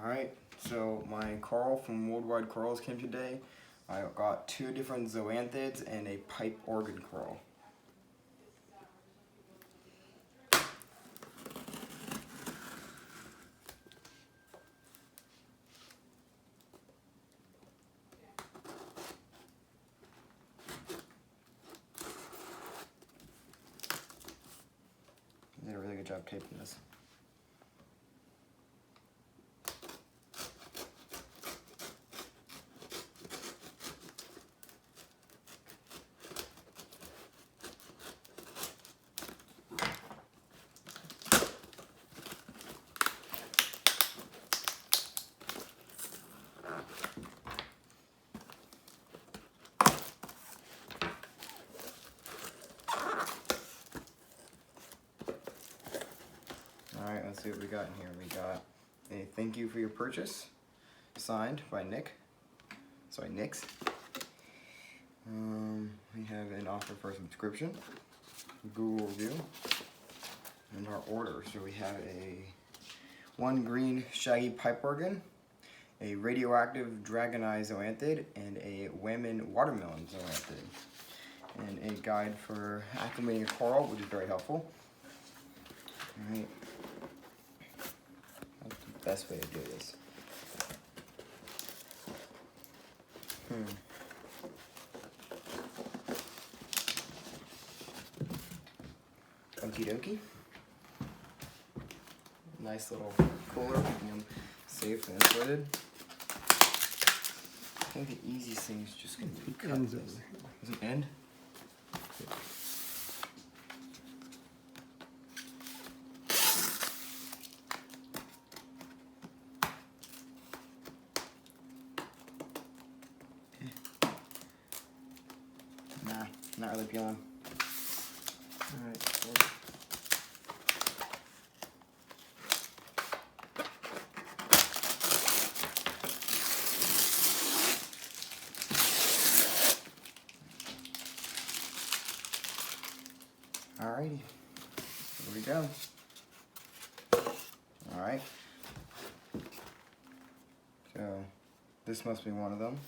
Alright, so my coral from Worldwide Corals came today. I got 2 different zoanthids and a pipe organ coral. They did a really good job taping this. Alright, let's see what we got in here. We got a thank you for your purchase, signed by Nick. Sorry, Nick's. We have an offer for a subscription, Google review, and our order. So we have one Green Shaggy Piper Organ, a Radioactive Dragoneyes Zoanthid, and a Whammin Watermelon Zoanthid, and a guide for acclimating a coral, which is very helpful. Alright. That's the best way to do this. Okie dokie. Nice little cooler, keeping them safe and insulated. I think the easiest thing is just going to be cut this. Does it end? Yeah. Nah, not really peeling. Alright, cool. Alrighty, here we go. Alright. So, this must be one of them.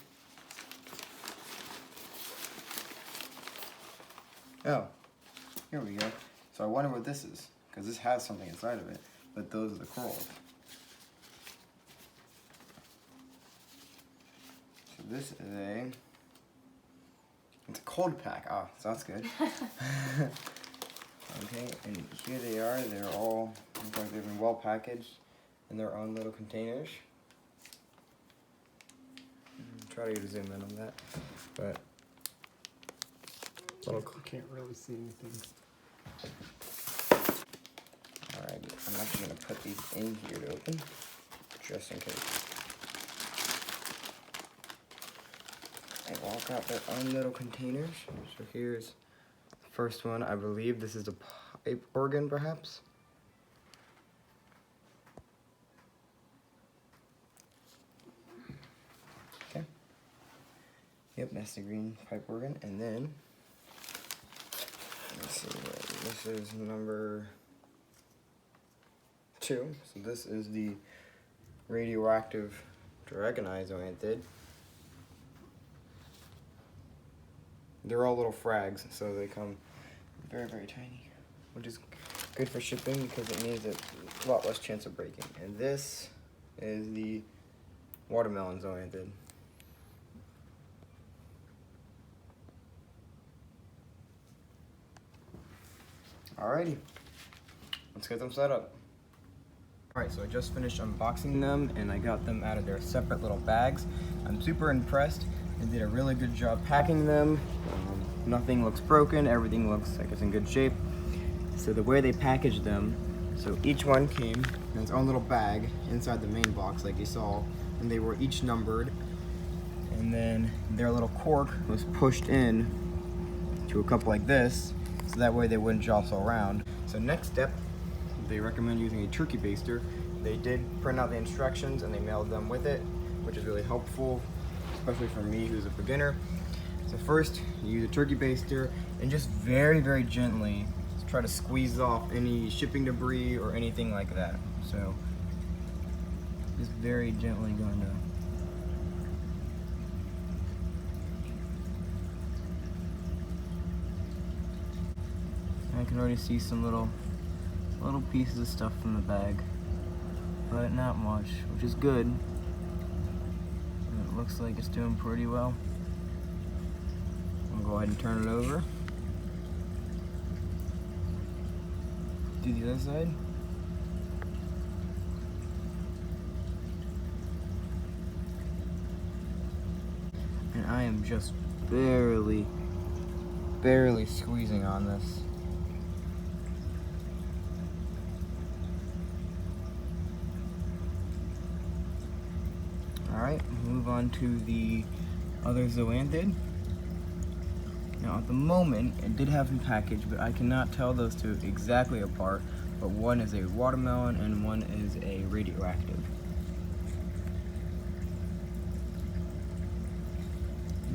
Oh, here we go. So I wonder what this is, because this has something inside of it, but those are the corals. So this is it's a cold pack. Ah, so that's good. Okay, and here they are. They're all, look like they've been well packaged in their own little containers. Try to get a zoom in on that, but I can't really see anything. Alright, I'm actually going to put these in here to open, just in case. They all got their own little containers. So here's the first one. I believe this is a pipe organ, perhaps. Okay. Yep, that's the green pipe organ. And then let's see, this is number 2. So this is the Radioactive Dragoneyes Zoanthid. They're all little frags, so they come very, very tiny, which is good for shipping because it means that a lot less chance of breaking. And this is the Watermelon Zoanthid. Alrighty, let's get them set up. Alright, so I just finished unboxing them and I got them out of their separate little bags. I'm super impressed. They did a really good job packing them. Nothing looks broken, everything looks like it's in good shape. So the way they packaged them, so each one came in its own little bag inside the main box like you saw, and they were each numbered. And then their little cork was pushed in to a cup like this, so that way they wouldn't jostle around. So next step, they recommend using a turkey baster. They did print out the instructions and they mailed them with it, which is really helpful, especially for me who's a beginner. So first, you use a turkey baster and just very, very gently try to squeeze off any shipping debris or anything like that. So Just very gently going to. I can already see some little pieces of stuff from the bag, but not much, which is good. And it looks like it's doing pretty well. I'll go ahead and turn it over. Do the other side. And I am just barely squeezing on this. Alright, move on to the other Zoanthid. Now at the moment, it did have them packaged, but I cannot tell those two exactly apart, but one is a watermelon and one is a radioactive.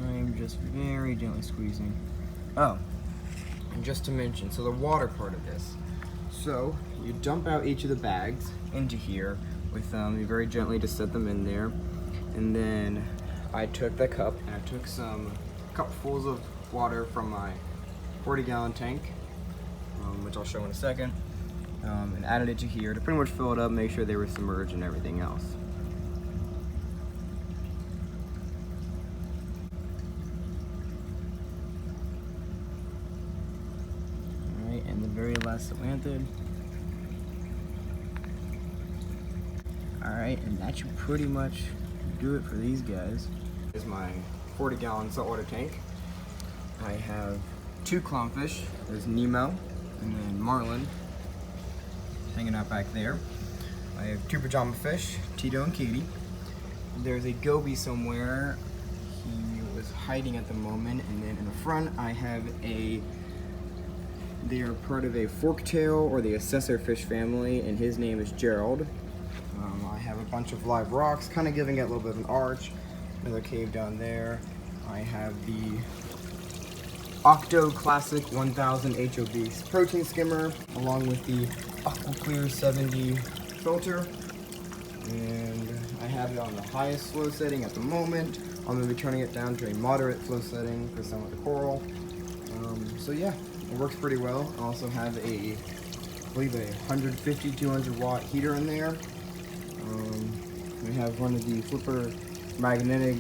I am just very gently squeezing. Oh, and just to mention, so the water part of this. So, you dump out each of the bags into here with you very gently just set them in there. And then I took the cup and I took some cupfuls of water from my 40-gallon tank, which I'll show in a second, and added it to here to pretty much fill it up, make sure they were submerged and everything else. Alright, and the very last Zoanthid. Alright, and that should pretty much do it for these guys. This is my 40-gallon saltwater tank. I have 2 clownfish. There's Nemo and then Marlin hanging out back there. I have 2 pajama fish, Tito and Katie. There's a goby somewhere. He was hiding at the moment. And then in the front I have they are part of a forktail or the assessor fish family, and his name is Gerald. I have a bunch of live rocks, kind of giving it a little bit of an arch. Another cave down there. I have the Octo Classic 1000 HOB protein skimmer, along with the AquaClear 70 filter. And I have it on the highest flow setting at the moment. I'm going to be turning it down to a moderate flow setting for some of the coral. So yeah, it works pretty well. I also have I believe a 150, 200 watt heater in there. We have one of the Flipper magnetic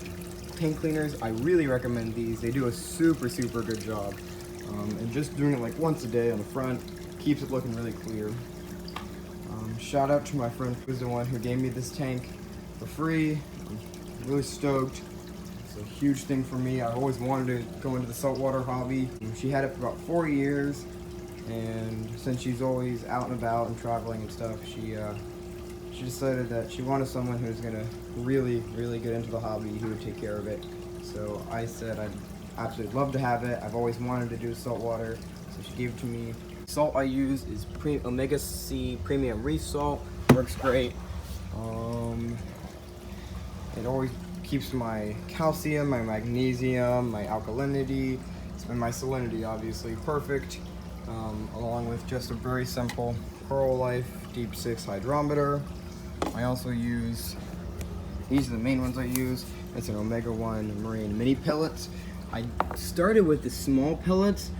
tank cleaners. I really recommend these. They do a super good job. And just doing it like once a day on the front keeps it looking really clear. Shout out to my friend who's the one who gave me this tank for free. I'm really stoked. It's a huge thing for me. I've always wanted to go into the saltwater hobby. She had it for about 4 years, and since she's always out and about and traveling and stuff, she decided that she wanted someone who's gonna really get into the hobby, who would take care of it. So I said I'd absolutely love to have it. I've always wanted to do saltwater, so she gave it to me. Salt I use is Omega C Premium Reef Salt. Works great. It always keeps my calcium, my magnesium, my alkalinity, and my salinity obviously perfect, along with just a very simple Coral Life Deep 6 hydrometer. I also use, these are the main ones I use. It's an Omega 1 Marine Mini Pellets. I started with the small pellets,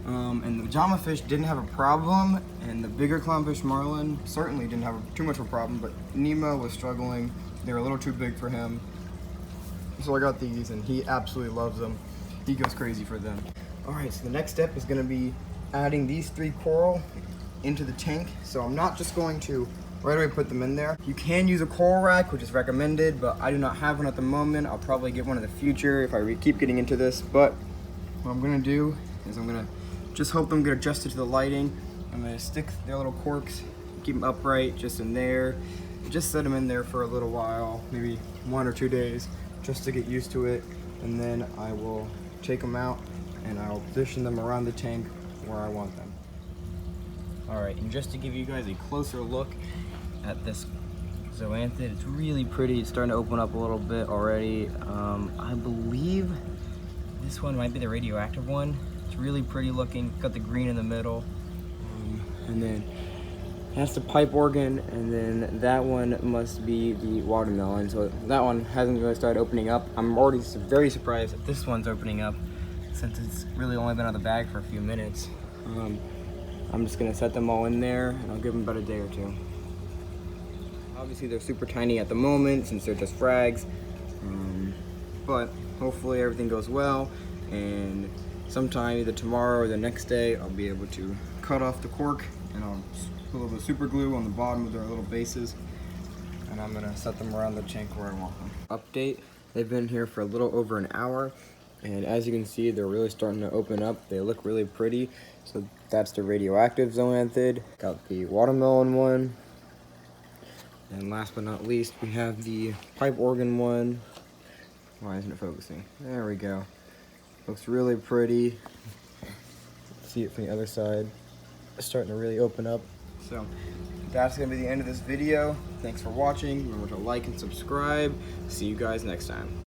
and the pajama fish didn't have a problem, and the bigger clownfish Marlin certainly didn't have too much of a problem, but Nemo was struggling. They were a little too big for him. So I got these, and he absolutely loves them. He goes crazy for them. Alright, so the next step is going to be adding these 3 coral into the tank. So I'm not just going to right away put them in there. You can use a coral rack, which is recommended, but I do not have one at the moment. I'll probably get one in the future if I keep getting into this. But what I'm going to do is I'm going to just hope them get adjusted to the lighting. I'm going to stick their little corks, keep them upright just in there. Just set them in there for a little while, maybe 1 or 2 days, just to get used to it. And then I will take them out and I'll position them around the tank where I want them. Alright, and just to give you guys a closer look at this Zoanthid, it's really pretty. It's starting to open up a little bit already. I believe this one might be the radioactive one. It's really pretty looking. Got the green in the middle. And then That's the pipe organ, and then that one must be the watermelon. So that one hasn't really started opening up. I'm already very surprised that this one's opening up since it's really only been out of the bag for a few minutes. I'm just gonna set them all in there and I'll give them about a day or two. Obviously they're super tiny at the moment since they're just frags, but hopefully everything goes well, and sometime either tomorrow or the next day I'll be able to cut off the cork and I'll put a little bit of super glue on the bottom of their little bases, and I'm gonna set them around the tank where I want them. Update, they've been here for a little over an hour, and as you can see they're really starting to open up. They look really pretty. So that's the radioactive zoanthid. Got the watermelon one, and last but not least we have the pipe organ one. Why isn't it focusing? There we go. Looks really pretty. See it from the other side. It's starting to really open up. So that's gonna be the end of this video. Thanks for watching. Remember to like and subscribe. See you guys next time.